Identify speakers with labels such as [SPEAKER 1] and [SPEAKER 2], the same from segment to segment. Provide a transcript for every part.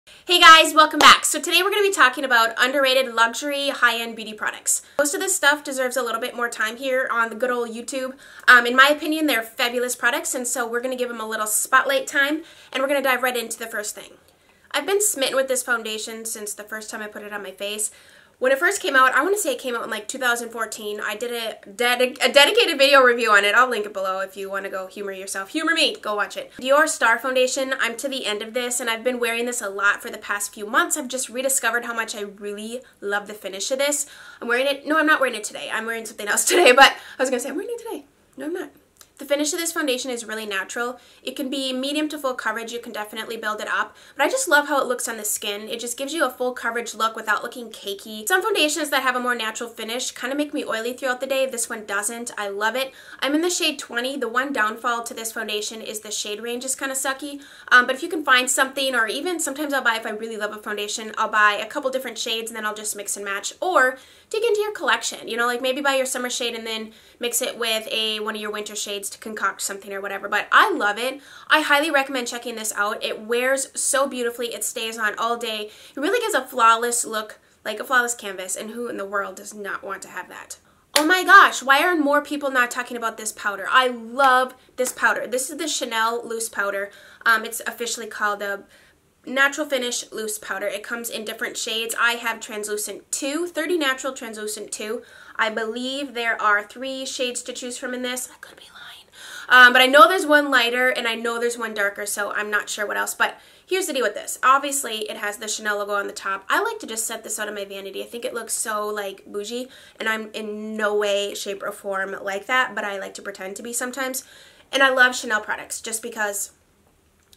[SPEAKER 1] Hey guys, welcome back. So today we're going to be talking about underrated luxury high-end beauty products. Most of this stuff deserves a little bit more time here on the good old YouTube. In my opinion, they're fabulous products, and so we're going to give them a little spotlight time, and we're going to dive right into the first thing. I've been smitten with this foundation since the first time I put it on my face. When it first came out, I want to say it came out in like 2014. I did a dedicated video review on it. I'll link it below if you want to go humor yourself. Humor me. Go watch it. Dior Star Foundation. I'm to the end of this, and I've been wearing this a lot for the past few months. I've just rediscovered how much I really love the finish of this. I'm wearing it. No, I'm not wearing it today. I'm wearing something else today, but I was going to say I'm wearing it today. No, I'm not. The finish of this foundation is really natural. It can be medium to full coverage. You can definitely build it up. But I just love how it looks on the skin. It just gives you a full coverage look without looking cakey. Some foundations that have a more natural finish kind of make me oily throughout the day. This one doesn't. I love it. I'm in the shade 20. The one downfall to this foundation is the shade range is kind of sucky. But if you can find something, or even sometimes I'll buy, if I really love a foundation, I'll buy a couple different shades and then I'll just mix and match. Or dig into your collection. You know, like maybe buy your summer shade and then mix it with one of your winter shades to concoct something or whatever. But I love it. I highly recommend checking this out. It wears so beautifully. It stays on all day. It really gives a flawless look, like a flawless canvas, and who in the world does not want to have that? Oh my gosh, why are more people not talking about this powder? I love this powder. This is the Chanel loose powder. It's officially called the Natural Finish Loose Powder. It comes in different shades. I have translucent 2, 30 natural translucent 2. I believe there are 3 shades to choose from in this. I could be lying. But I know there's one lighter and I know there's one darker, so I'm not sure what else. But here's the deal with this. Obviously, it has the Chanel logo on the top. I like to just set this out of my vanity. I think it looks so like bougie, and I'm in no way, shape, or form like that, but I like to pretend to be sometimes. And I love Chanel products just because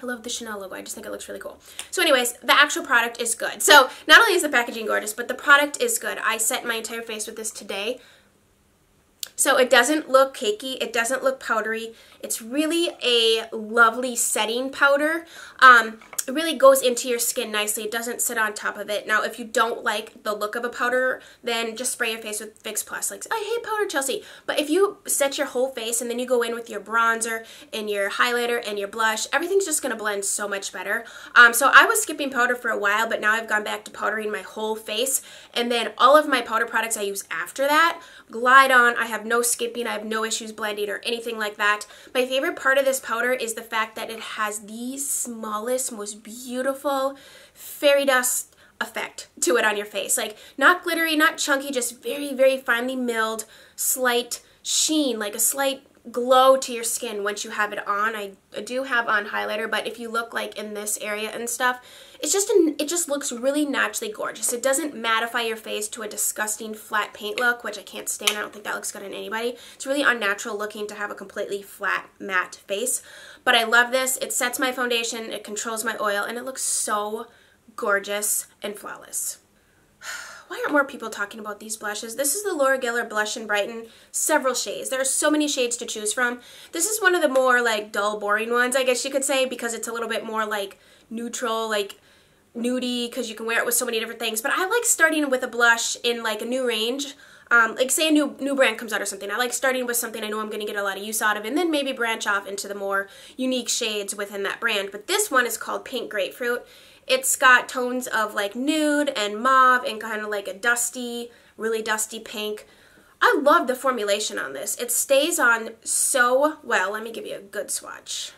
[SPEAKER 1] I love the Chanel logo. I just think it looks really cool. So anyways, the actual product is good. So not only is the packaging gorgeous, but the product is good. I set my entire face with this today. So it doesn't look cakey. It doesn't look powdery. It's really a lovely setting powder. It really goes into your skin nicely. It doesn't sit on top of it. Now, if you don't like the look of a powder, then just spray your face with Fix Plus. Like, I hate powder, Chelsea. But if you set your whole face and then you go in with your bronzer and your highlighter and your blush, everything's just going to blend so much better. So I was skipping powder for a while, but now I've gone back to powdering my whole face. And then all of my powder products I use after that glide on. I have no skipping. I have no issues blending or anything like that. My favorite part of this powder is the fact that it has the smallest, most beautiful fairy dust effect to it on your face. Like, not glittery, not chunky, just very, very finely milled, slight sheen, like a slight glow to your skin once you have it on. I do have on highlighter, but if you look like in this area and stuff, it just looks really naturally gorgeous. It doesn't mattify your face to a disgusting flat paint look, which I can't stand. I don't think that looks good on anybody. It's really unnatural looking to have a completely flat matte face. But I love this. It sets my foundation, it controls my oil, and it looks so gorgeous and flawless. Why aren't more people talking about these blushes? This is the Laura Geller Blush in Brighten. Several shades. There are so many shades to choose from. This is one of the more like dull, boring ones, I guess you could say, because it's a little bit more like neutral, like nudie, because you can wear it with so many different things. But I like starting with a blush in like a new range. Like say a new brand comes out or something. I like starting with something I know I'm going to get a lot of use out of, and then maybe branch off into the more unique shades within that brand. But this one is called Pink Grapefruit. It's got tones of like nude and mauve and kind of like a dusty, really dusty pink. I love the formulation on this. It stays on so well. Let me give you a good swatch,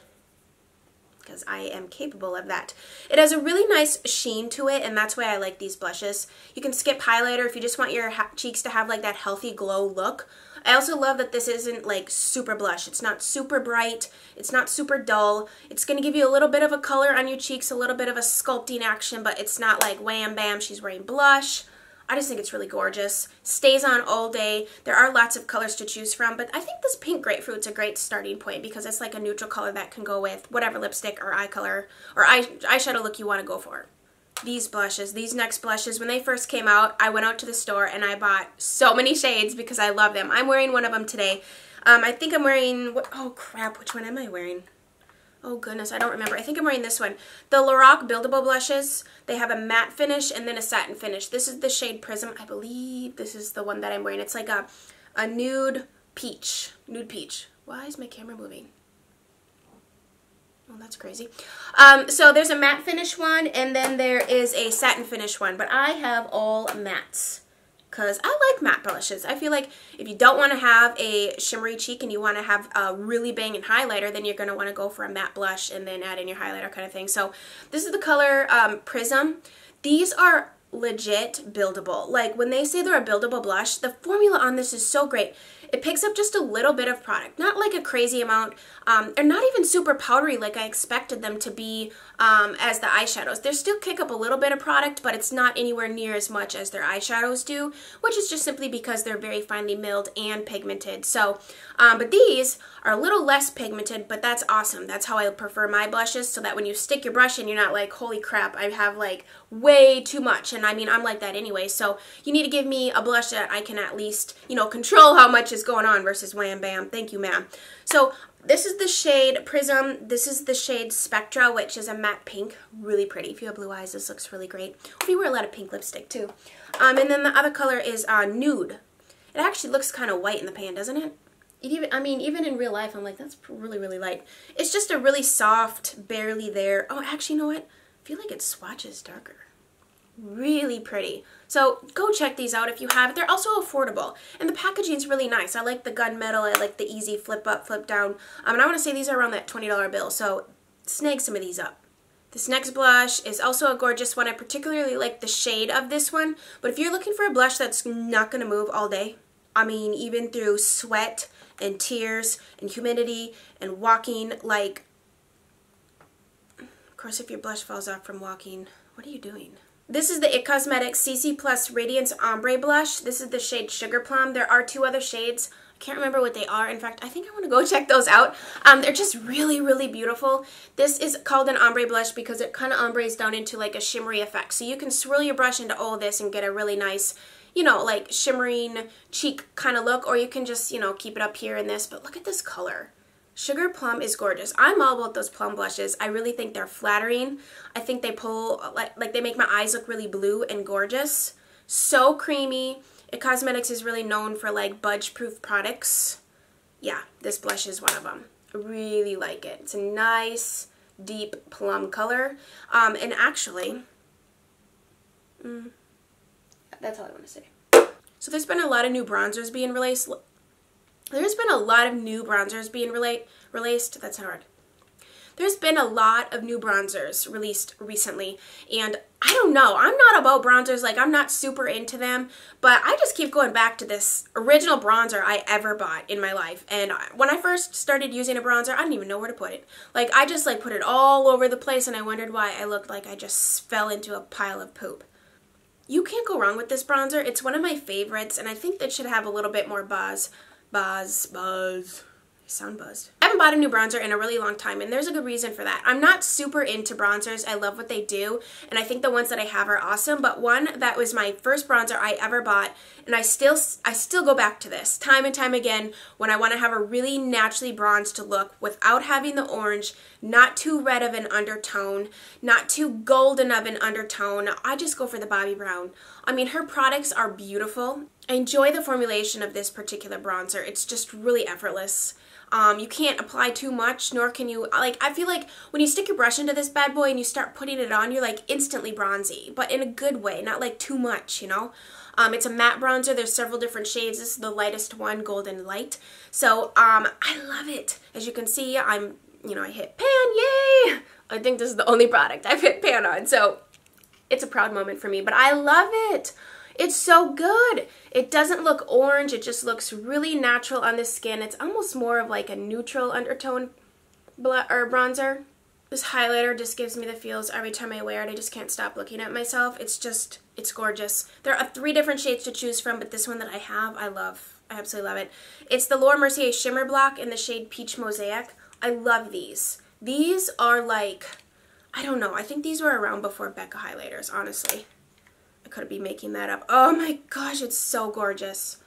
[SPEAKER 1] because I am capable of that. It has a really nice sheen to it, and that's why I like these blushes. You can skip highlighter if you just want your cheeks to have like that healthy glow look. I also love that this isn't like super blush. It's not super bright. It's not super dull. It's going to give you a little bit of a color on your cheeks, a little bit of a sculpting action, but it's not like wham bam, she's wearing blush. I just think it's really gorgeous. Stays on all day. There are lots of colors to choose from, but I think this Pink Grapefruit's a great starting point because it's like a neutral color that can go with whatever lipstick or eye color or eyeshadow look you want to go for. These blushes, these NYX blushes, when they first came out, I went out to the store and I bought so many shades because I love them. I'm wearing one of them today. I think I'm wearing, oh crap, which one am I wearing? Oh goodness, I don't remember. I think I'm wearing this one. The Laroz Buildable blushes, they have a matte finish and then a satin finish. This is the shade Prism. I believe this is the one that I'm wearing. It's like a nude peach. Nude peach. Why is my camera moving? Oh, that's crazy. So there's a matte finish one, and then there is a satin finish one, but I have all mattes because I like matte blushes. I feel like if you don't want to have a shimmery cheek and you want to have a really banging highlighter, then you're going to want to go for a matte blush and then add in your highlighter kind of thing. So this is the color Prism. These are legit buildable. Like when they say they're a buildable blush, the formula on this is so great. It picks up just a little bit of product, not like a crazy amount. They're not even super powdery like I expected them to be as the eyeshadows. They still kick up a little bit of product, but it's not anywhere near as much as their eyeshadows do, which is just simply because they're very finely milled and pigmented. So, but these are a little less pigmented, but that's awesome. That's how I prefer my blushes, so that when you stick your brush in, you're not like, holy crap, I have like way too much. And I mean, I'm like that anyway, so you need to give me a blush that I can at least, you know, control how much is going on versus wham bam, thank you ma'am. So this is the shade Prism. This is the shade Spectra, which is a matte pink. Really pretty. If you have blue eyes, this looks really great. If you wear a lot of pink lipstick too. And then the other color is Nude. It actually looks kind of white in the pan, doesn't it? Even in real life, I'm like, that's really, really light. It's just a really soft, barely there. Oh, actually, you know what? I feel like it swatches darker. Really pretty. So go check these out if you have. They're also affordable, and the packaging is really nice. I like the gunmetal. I like the easy flip up, flip down. And I want to say these are around that $20 bill, so snag some of these up. This next blush is also a gorgeous one. I particularly like the shade of this one, but if you're looking for a blush that's not going to move all day, I mean, even through sweat and tears and humidity and walking, like, of course, if your blush falls off from walking, what are you doing? This is the IT Cosmetics CC Plus Radiance Ombre Blush. This is the shade Sugar Plum. There are two other shades. I can't remember what they are. In fact, I think I want to go check those out. They're just really, really beautiful. This is called an ombre blush because it kind of ombres down into like a shimmery effect. So you can swirl your brush into all this and get a really nice, you know, like shimmering cheek kind of look, or you can just, you know, keep it up here in this. But look at this color. Sugar Plum is gorgeous. I'm all about those plum blushes. I really think they're flattering. I think they pull, like they make my eyes look really blue and gorgeous. So creamy. IT Cosmetics is really known for like budge-proof products. Yeah, this blush is one of them. I really like it. It's a nice, deep plum color. And actually, that's all I want to say. So there's been a lot of new bronzers being released. There's been a lot of new bronzers being released. That's hard. There's been a lot of new bronzers released recently, and I don't know. I'm not about bronzers. Like, I'm not super into them, but I just keep going back to this original bronzer I ever bought in my life. And when I first started using a bronzer, I didn't even know where to put it. Like, I just like put it all over the place, and I wondered why I looked like I just fell into a pile of poop. You can't go wrong with this bronzer. It's one of my favorites, and I think that should have a little bit more buzz. I sound buzzed. I haven't bought a new bronzer in a really long time, and there's a good reason for that. I'm not super into bronzers. I love what they do, and I think the ones that I have are awesome, but one that was my first bronzer I ever bought, and I still go back to this time and time again when I want to have a really naturally bronzed look without having the orange, not too red of an undertone, not too golden of an undertone. I just go for the Bobbi Brown. I mean, her products are beautiful. I enjoy the formulation of this particular bronzer. It's just really effortless. You can't apply too much, nor can you, like, I feel like when you stick your brush into this bad boy and you start putting it on, you're like instantly bronzy, but in a good way, not like too much, you know? It's a matte bronzer. There's several different shades. This is the lightest one, Golden Light. So, I love it. As you can see, I hit pan, yay! I think this is the only product I've hit pan on, so it's a proud moment for me, but I love it. It's so good. It doesn't look orange. It just looks really natural on the skin. It's almost more of like a neutral undertone bronzer. This highlighter just gives me the feels every time I wear it. I just can't stop looking at myself. It's gorgeous. There are 3 different shades to choose from, but this one that I have, I love. I absolutely love it. It's the Laroz Mercier Shimmer Block in the shade Peach Mosaic. I love these. These are like, I don't know. I think these were around before Becca highlighters, honestly. I could be making that up. Oh my gosh, it's so gorgeous.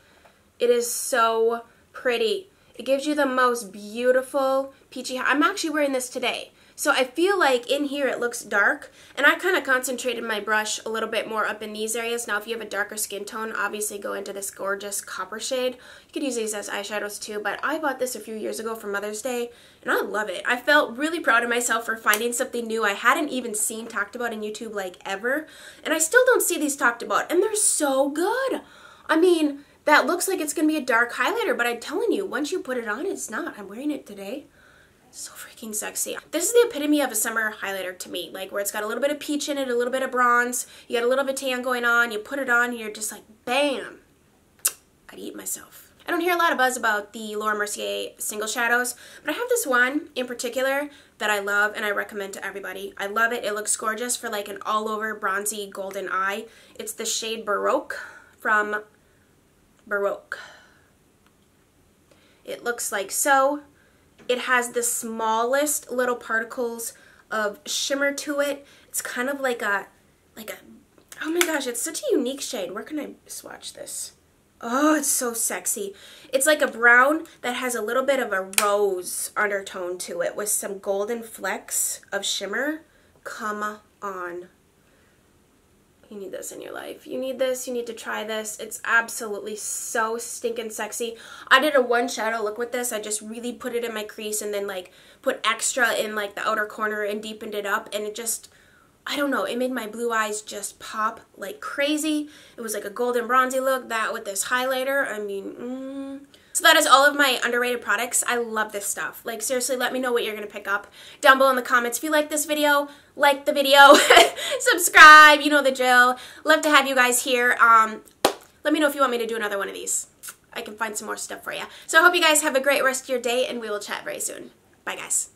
[SPEAKER 1] It is so pretty. It gives you the most beautiful peachy. I'm actually wearing this today. So I feel like in here it looks dark, and I kind of concentrated my brush a little bit more up in these areas. Now if you have a darker skin tone, obviously go into this gorgeous copper shade. You could use these as eyeshadows too, but I bought this a few years ago for Mother's Day, and I love it. I felt really proud of myself for finding something new I hadn't even seen talked about in YouTube like ever, and I still don't see these talked about, and they're so good. I mean, that looks like it's going to be a dark highlighter, but I'm telling you, once you put it on, it's not. I'm wearing it today. So freaking sexy. This is the epitome of a summer highlighter to me, like where it's got a little bit of peach in it, a little bit of bronze, you got a little bit of tan going on, you put it on, and you're just like, bam! I'd eat myself. I don't hear a lot of buzz about the Laura Mercier single shadows, but I have this one in particular that I love and I recommend to everybody. I love it. It looks gorgeous for like an all-over bronzy golden eye. It's the shade Baroque from Baroque. It looks like so. It has the smallest little particles of shimmer to it. It's kind of like a, oh my gosh, it's such a unique shade. Where can I swatch this? Oh, it's so sexy. It's like a brown that has a little bit of a rose undertone to it with some golden flecks of shimmer. Come on. You need this in your life. You need this. You need to try this. It's absolutely so stinking sexy. I did a one shadow look with this. I just really put it in my crease and then like put extra in like the outer corner and deepened it up, and it just, I don't know, it made my blue eyes just pop like crazy. It was like a golden bronzy look. That with this highlighter, I mean, So that is all of my underrated products. I love this stuff. Like seriously, let me know what you're going to pick up down below in the comments. If you like this video, like the video, subscribe, you know the drill. Love to have you guys here. Let me know if you want me to do another one of these. I can find some more stuff for you. So I hope you guys have a great rest of your day, and we will chat very soon. Bye guys.